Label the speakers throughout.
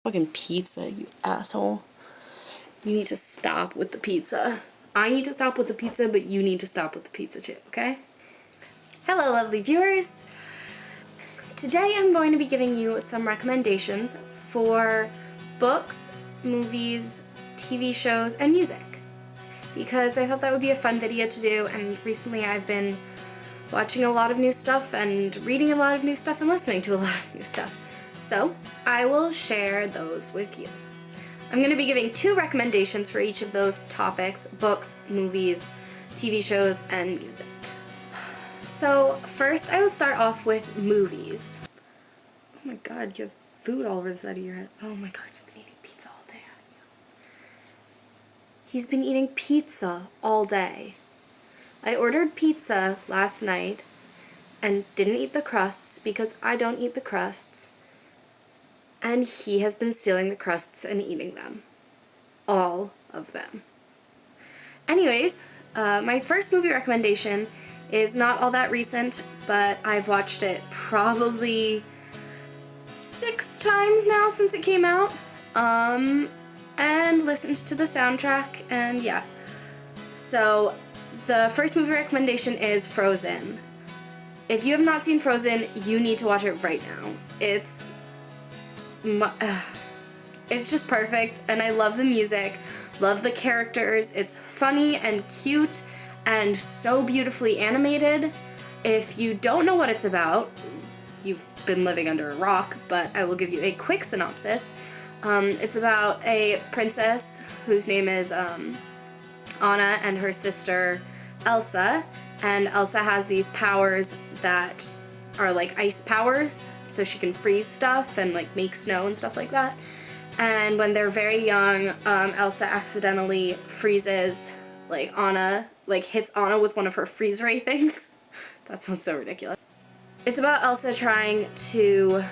Speaker 1: Fucking pizza, you asshole. You need to stop with the pizza. I need to stop with the pizza, but you need to stop with the pizza too, okay? Hello, lovely viewers. Today I'm going to be giving you some recommendations for books, movies, TV shows, and music. Because I thought that would be a fun video to do, and recently I've been watching a lot of new stuff and reading a lot of new stuff and listening to a lot of new stuff. So I will share those with you. I'm going to be giving 2 recommendations for each of those topics: books, movies, TV shows, and music. So first I will start off with movies. Oh my god, you have food all over the side of your head. Oh my god, you've been eating pizza all day, haven't you? He's been eating pizza all day. I ordered pizza last night and didn't eat the crusts because I don't eat the crusts. And he has been stealing the crusts and eating them. All of them. Anyways, my first movie recommendation is not all that recent, but I've watched it probably 6 times now since it came out, and listened to the soundtrack, and yeah. So the first movie recommendation is Frozen. If you have not seen Frozen, you need to watch it right now. It's just perfect, and I love the music, love the characters. It's funny and cute and so beautifully animated. If you don't know what it's about, you've been living under a rock, but I will give you a quick synopsis. It's about a princess whose name is Anna and her sister Elsa, and Elsa has these powers that are like ice powers, so she can freeze stuff and like make snow and stuff like that. And when they're very young, Elsa accidentally freezes Anna, hits Anna with one of her freeze ray things. That sounds so ridiculous. It's about Elsa trying to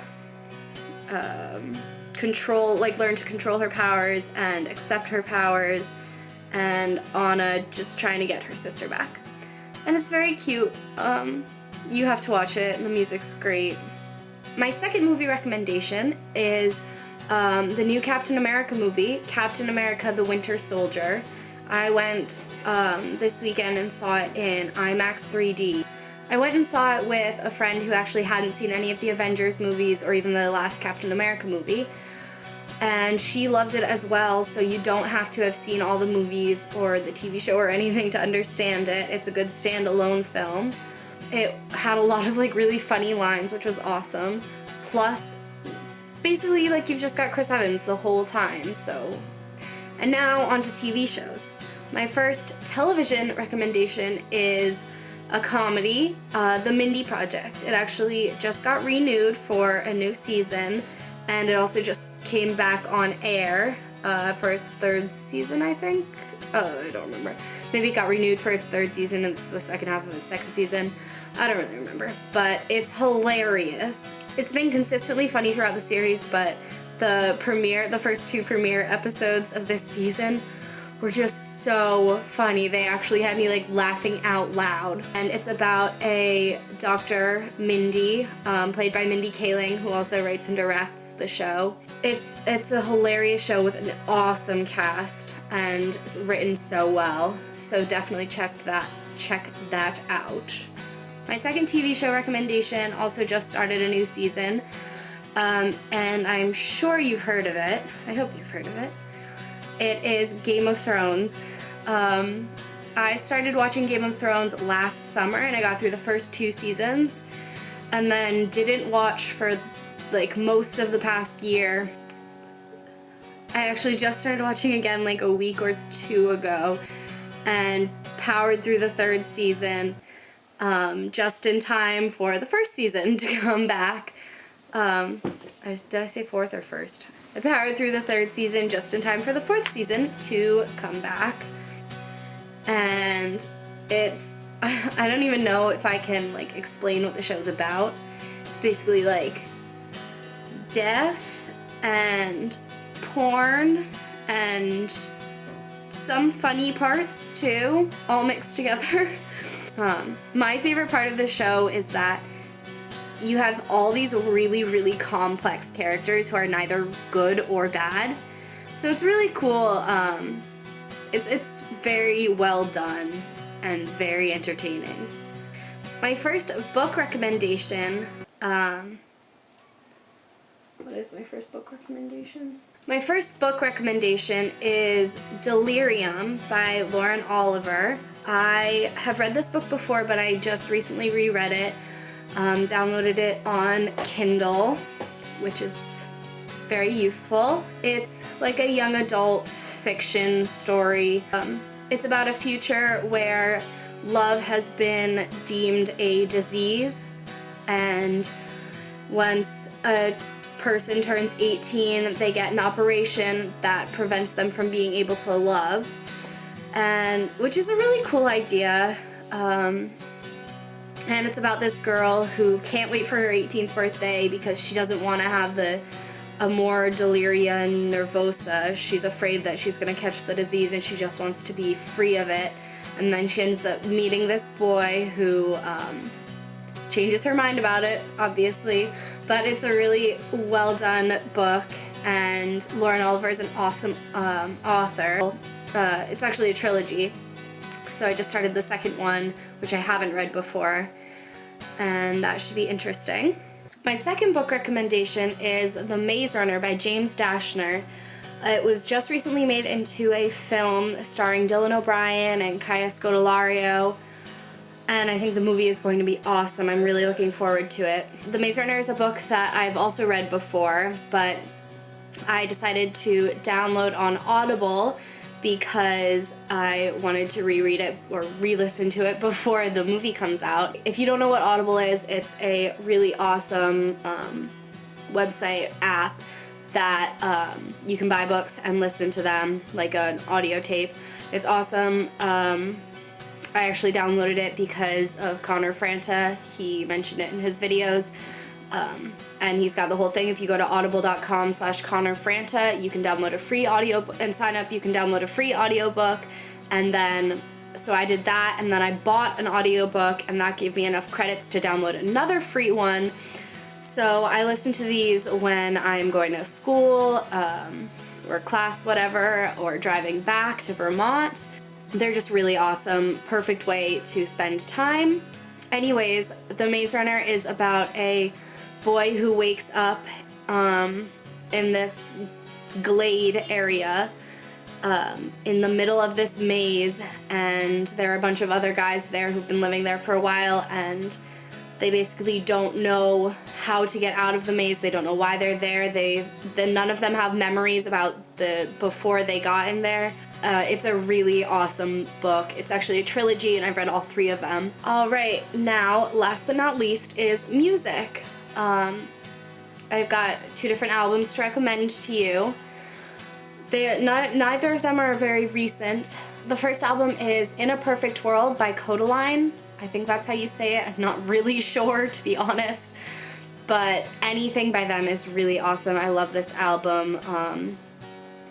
Speaker 1: learn to control her powers and accept her powers, and Anna just trying to get her sister back. And it's very cute. You have to watch it, and the music's great. My second movie recommendation is the new Captain America movie, Captain America: The Winter Soldier. I went this weekend and saw it in IMAX 3D. I went and saw it with a friend who actually hadn't seen any of the Avengers movies or even the last Captain America movie, and she loved it as well, so you don't have to have seen all the movies or the TV show or anything to understand it. It's a good standalone film. It had a lot of really funny lines, which was awesome. Plus, basically you've just got Chris Evans the whole time, so. And now on to TV shows. My first television recommendation is a comedy, The Mindy Project. It actually just got renewed for a new season, and it also just came back on air for its 3rd season, I think. I don't remember. Maybe it got renewed for its 3rd season and it's the second half of its 2nd season. I don't really remember, but it's hilarious. It's been consistently funny throughout the series, but the first 2 premiere episodes of this season were just so funny. They actually had me laughing out loud. And it's about a Dr. Mindy, played by Mindy Kaling, who also writes and directs the show. It's a hilarious show with an awesome cast and written so well. So definitely check that out. My second TV show recommendation also just started a new season, and I'm sure you've heard of it. I hope you've heard of it. It is Game of Thrones. I started watching Game of Thrones last summer, and I got through the first 2 seasons, and then didn't watch for most of the past year. I actually just started watching again a week or 2 ago, and powered through the 3rd season. Just in time for the 1st season to come back. Did I say 4th or 1st? I powered through the 3rd season just in time for the 4th season to come back. And it's, I don't even know if I can explain what the show's about. It's basically death and porn and some funny parts too, all mixed together. My favorite part of the show is that you have all these really, really complex characters who are neither good or bad. So it's really cool. It's very well done and very entertaining. My first book recommendation, what is my first book recommendation? My first book recommendation is Delirium by Lauren Oliver. I have read this book before, but I just recently reread it, downloaded it on Kindle, which is very useful. It's like a young adult fiction story. It's about a future where love has been deemed a disease, and once a person turns 18, they get an operation that prevents them from being able to love, and which is a really cool idea. And it's about this girl who can't wait for her 18th birthday because she doesn't want to have the amor deliria nervosa. She's afraid that she's going to catch the disease and she just wants to be free of it. And then she ends up meeting this boy who changes her mind about it, obviously. But it's a really well done book, and Lauren Oliver is an awesome author. It's actually a trilogy, so I just started the second one, which I haven't read before, and that should be interesting. My second book recommendation is The Maze Runner by James Dashner. It was just recently made into a film starring Dylan O'Brien and Kaya Scodelario, and I think the movie is going to be awesome. I'm really looking forward to it. The Maze Runner is a book that I've also read before, but I decided to download on Audible because I wanted to reread it or re-listen to it before the movie comes out. If you don't know what Audible is, it's a really awesome website app that you can buy books and listen to them like an audio tape. It's awesome. I actually downloaded it because of Connor Franta. He mentioned it in his videos. And he's got the whole thing. If you go to audible.com/Connor Franta, you can download a free audio and sign up. You can download a free audiobook. And then, so I did that, and then I bought an audiobook, and that gave me enough credits to download another free one. So I listen to these when I'm going to school, or class, whatever, or driving back to Vermont. They're just really awesome, perfect way to spend time. Anyways, The Maze Runner is about a boy who wakes up in this glade area in the middle of this maze, and there are a bunch of other guys there who've been living there for a while, and they basically don't know how to get out of the maze. They don't know why they're there. None of them have memories about before they got in there. It's a really awesome book. It's actually a trilogy, and I've read all 3 of them. All right, now, last but not least, is music. I've got 2 different albums to recommend to you. Neither of them are very recent. The first album is In a Perfect World by Kodaline. I think that's how you say it. I'm not really sure, to be honest. But anything by them is really awesome. I love this album.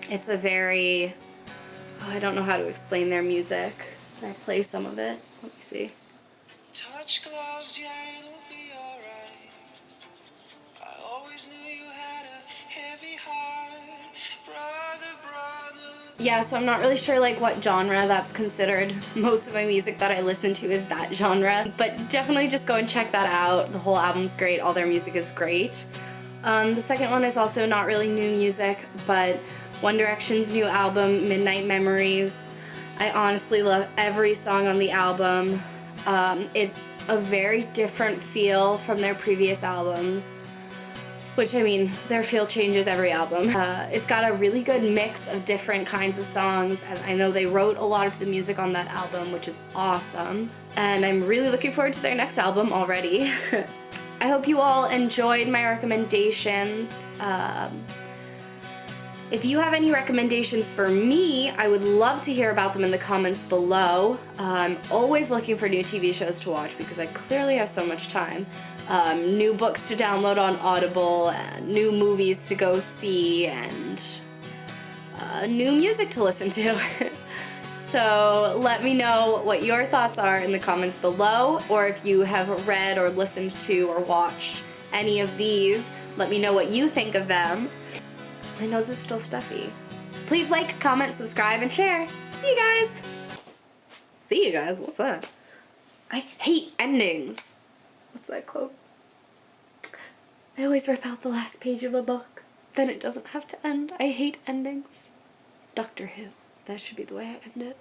Speaker 1: It's a very... I don't know how to explain their music. Can I play some of it? Let me see. Touch gloves, yeah, it'll be alright. I always knew you had a heavy heart, brother. Yeah, so I'm not really sure like what genre that's considered. Most of my music that I listen to is that genre. But definitely just go and check that out. The whole album's great. All their music is great. The second one is also not really new music, but One Direction's new album, Midnight Memories. I honestly love every song on the album. It's a very different feel from their previous albums, which, I mean, their feel changes every album. It's got a really good mix of different kinds of songs, and I know they wrote a lot of the music on that album, which is awesome. And I'm really looking forward to their next album already. I hope you all enjoyed my recommendations. If you have any recommendations for me, I would love to hear about them in the comments below. I'm always looking for new TV shows to watch because I clearly have so much time. New books to download on Audible, new movies to go see, and new music to listen to. So let me know what your thoughts are in the comments below, or if you have read or listened to or watched any of these, let me know what you think of them. My nose is still stuffy. Please like, comment, subscribe, and share. See you guys. See you guys? What's that? I hate endings. What's that quote? I always rip out the last page of a book. Then it doesn't have to end. I hate endings. Doctor Who. That should be the way I end it.